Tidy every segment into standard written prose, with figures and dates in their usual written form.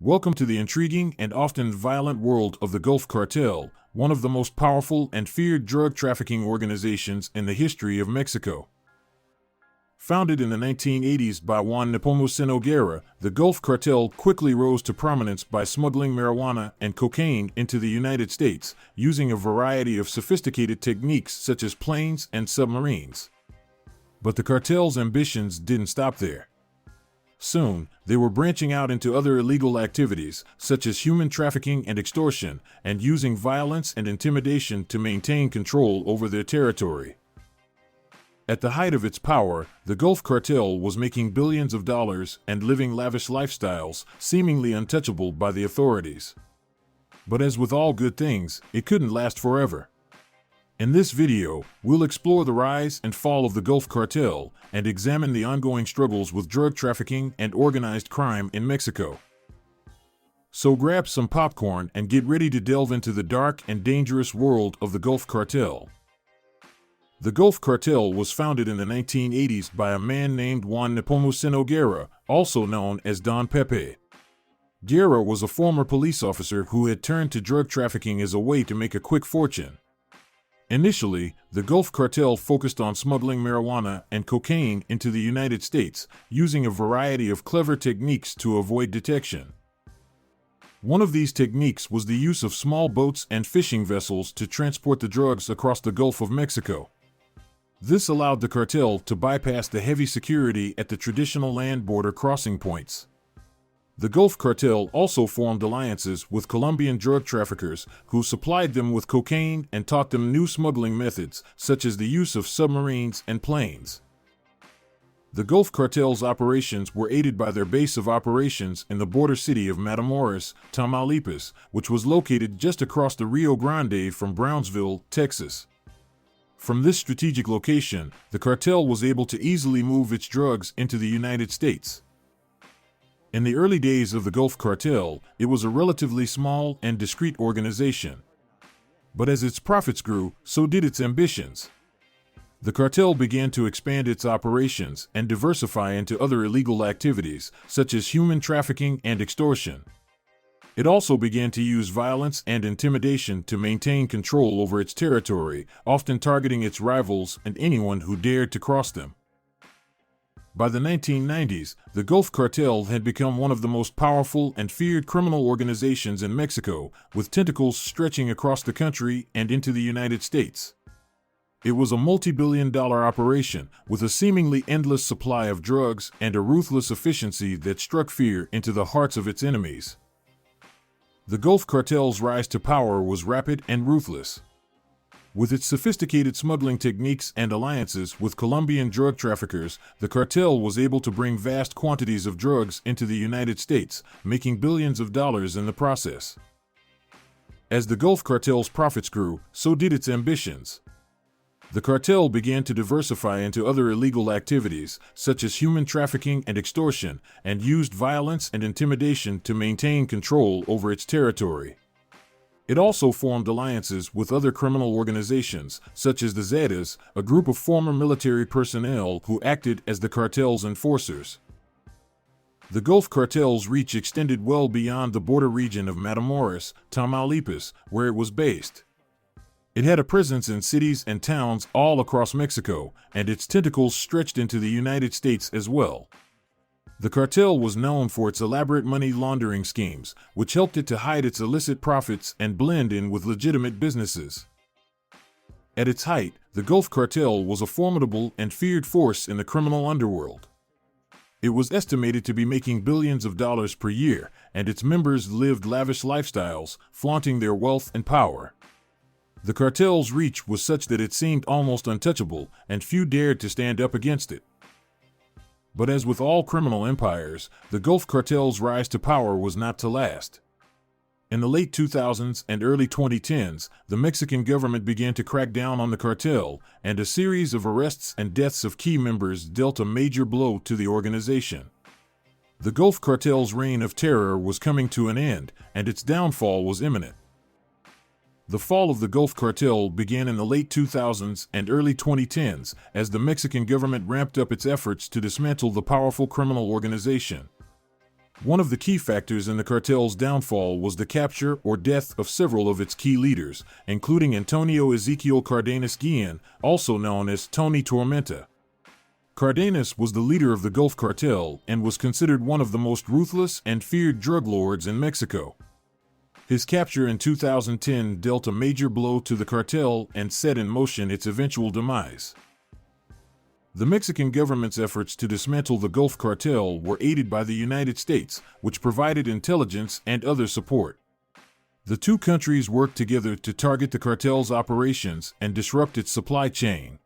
Welcome to the intriguing and often violent world of the Gulf Cartel, one of the most powerful and feared drug trafficking organizations in the history of Mexico. Founded in the 1980s by Juan Nepomuceno Guerra, the Gulf Cartel quickly rose to prominence by smuggling marijuana and cocaine into the United States, using a variety of sophisticated techniques such as planes and submarines. But the cartel's ambitions didn't stop there. Soon, they were branching out into other illegal activities, such as human trafficking and extortion, and using violence and intimidation to maintain control over their territory. At the height of its power, the Gulf Cartel was making billions of dollars and living lavish lifestyles, seemingly untouchable by the authorities. But as with all good things, it couldn't last forever. In this video, we'll explore the rise and fall of the Gulf Cartel and examine the ongoing struggles with drug trafficking and organized crime in Mexico. So grab some popcorn and get ready to delve into the dark and dangerous world of the Gulf Cartel. The Gulf Cartel was founded in the 1980s by a man named Juan Nepomuceno Guerra, also known as Don Pepe. Guerra was a former police officer who had turned to drug trafficking as a way to make a quick fortune. Initially, the Gulf Cartel focused on smuggling marijuana and cocaine into the United States, using a variety of clever techniques to avoid detection. One of these techniques was the use of small boats and fishing vessels to transport the drugs across the Gulf of Mexico. This allowed the cartel to bypass the heavy security at the traditional land border crossing points. The Gulf Cartel also formed alliances with Colombian drug traffickers who supplied them with cocaine and taught them new smuggling methods, such as the use of submarines and planes. The Gulf Cartel's operations were aided by their base of operations in the border city of Matamoros, Tamaulipas, which was located just across the Rio Grande from Brownsville, Texas. From this strategic location, the cartel was able to easily move its drugs into the United States. In the early days of the Gulf Cartel, it was a relatively small and discreet organization. But as its profits grew, so did its ambitions. The cartel began to expand its operations and diversify into other illegal activities, such as human trafficking and extortion. It also began to use violence and intimidation to maintain control over its territory, often targeting its rivals and anyone who dared to cross them. By the 1990s, the Gulf Cartel had become one of the most powerful and feared criminal organizations in Mexico, with tentacles stretching across the country and into the United States. It was a multi-billion-dollar operation, with a seemingly endless supply of drugs and a ruthless efficiency that struck fear into the hearts of its enemies. The Gulf Cartel's rise to power was rapid and ruthless. With its sophisticated smuggling techniques and alliances with Colombian drug traffickers, the cartel was able to bring vast quantities of drugs into the United States, making billions of dollars in the process. As the Gulf Cartel's profits grew, so did its ambitions. The cartel began to diversify into other illegal activities, such as human trafficking and extortion, and used violence and intimidation to maintain control over its territory. It also formed alliances with other criminal organizations, such as the Zetas, a group of former military personnel who acted as the cartel's enforcers. The Gulf Cartel's reach extended well beyond the border region of Matamoros, Tamaulipas, where it was based. It had a presence in cities and towns all across Mexico, and its tentacles stretched into the United States as well. The cartel was known for its elaborate money laundering schemes, which helped it to hide its illicit profits and blend in with legitimate businesses. At its height, the Gulf Cartel was a formidable and feared force in the criminal underworld. It was estimated to be making billions of dollars per year, and its members lived lavish lifestyles, flaunting their wealth and power. The cartel's reach was such that it seemed almost untouchable, and few dared to stand up against it. But as with all criminal empires, the Gulf Cartel's rise to power was not to last. In the late 2000s and early 2010s, the Mexican government began to crack down on the cartel, and a series of arrests and deaths of key members dealt a major blow to the organization. The Gulf Cartel's reign of terror was coming to an end, and its downfall was imminent. The fall of the Gulf Cartel began in the late 2000s and early 2010s as the Mexican government ramped up its efforts to dismantle the powerful criminal organization. One of the key factors in the cartel's downfall was the capture or death of several of its key leaders, including Antonio Ezequiel Cardenas Guillen, also known as Tony Tormenta. Cardenas was the leader of the Gulf Cartel and was considered one of the most ruthless and feared drug lords in Mexico. His capture in 2010 dealt a major blow to the cartel and set in motion its eventual demise. The Mexican government's efforts to dismantle the Gulf Cartel were aided by the United States, which provided intelligence and other support. The two countries worked together to target the cartel's operations and disrupt its supply chain.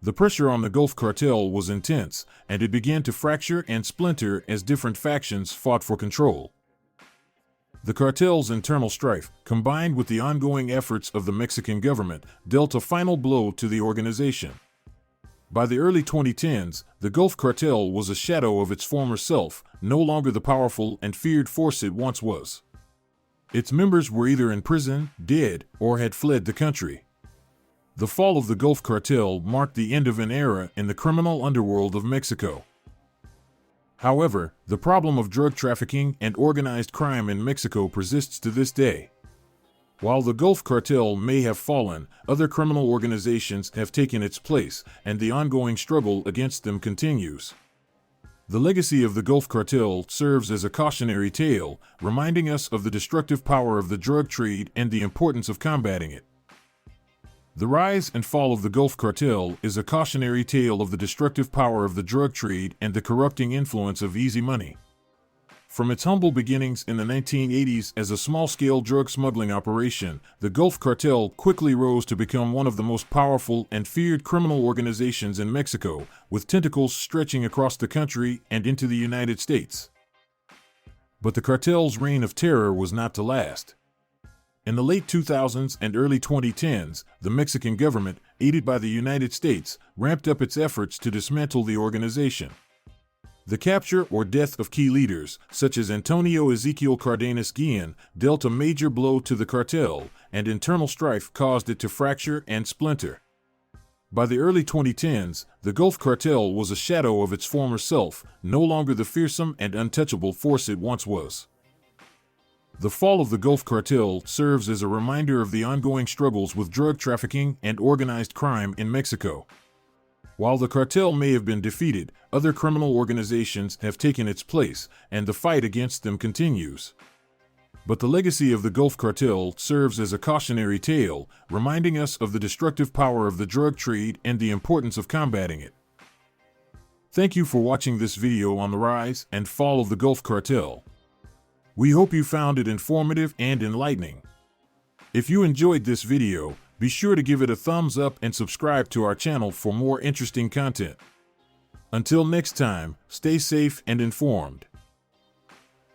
The pressure on the Gulf Cartel was intense, and it began to fracture and splinter as different factions fought for control. The cartel's internal strife, combined with the ongoing efforts of the Mexican government, dealt a final blow to the organization. By the early 2010s, the Gulf Cartel was a shadow of its former self, no longer the powerful and feared force it once was. Its members were either in prison, dead, or had fled the country. The fall of the Gulf Cartel marked the end of an era in the criminal underworld of Mexico. However, the problem of drug trafficking and organized crime in Mexico persists to this day. While the Gulf Cartel may have fallen, other criminal organizations have taken its place, and the ongoing struggle against them continues. The legacy of the Gulf Cartel serves as a cautionary tale, reminding us of the destructive power of the drug trade and the importance of combating it. The rise and fall of the Gulf Cartel is a cautionary tale of the destructive power of the drug trade and the corrupting influence of easy money. From its humble beginnings in the 1980s as a small-scale drug smuggling operation, the Gulf Cartel quickly rose to become one of the most powerful and feared criminal organizations in Mexico, with tentacles stretching across the country and into the United States. But the cartel's reign of terror was not to last. In the late 2000s and early 2010s, the Mexican government, aided by the United States, ramped up its efforts to dismantle the organization. The capture or death of key leaders, such as Antonio Ezequiel Cardenas Guillen, dealt a major blow to the cartel, and internal strife caused it to fracture and splinter. By the early 2010s, the Gulf Cartel was a shadow of its former self, no longer the fearsome and untouchable force it once was. The fall of the Gulf Cartel serves as a reminder of the ongoing struggles with drug trafficking and organized crime in Mexico. While the cartel may have been defeated, other criminal organizations have taken its place, and the fight against them continues. But the legacy of the Gulf Cartel serves as a cautionary tale, reminding us of the destructive power of the drug trade and the importance of combating it. Thank you for watching this video on the rise and fall of the Gulf Cartel. We hope you found it informative and enlightening. If you enjoyed this video, be sure to give it a thumbs up and subscribe to our channel for more interesting content. Until next time, stay safe and informed.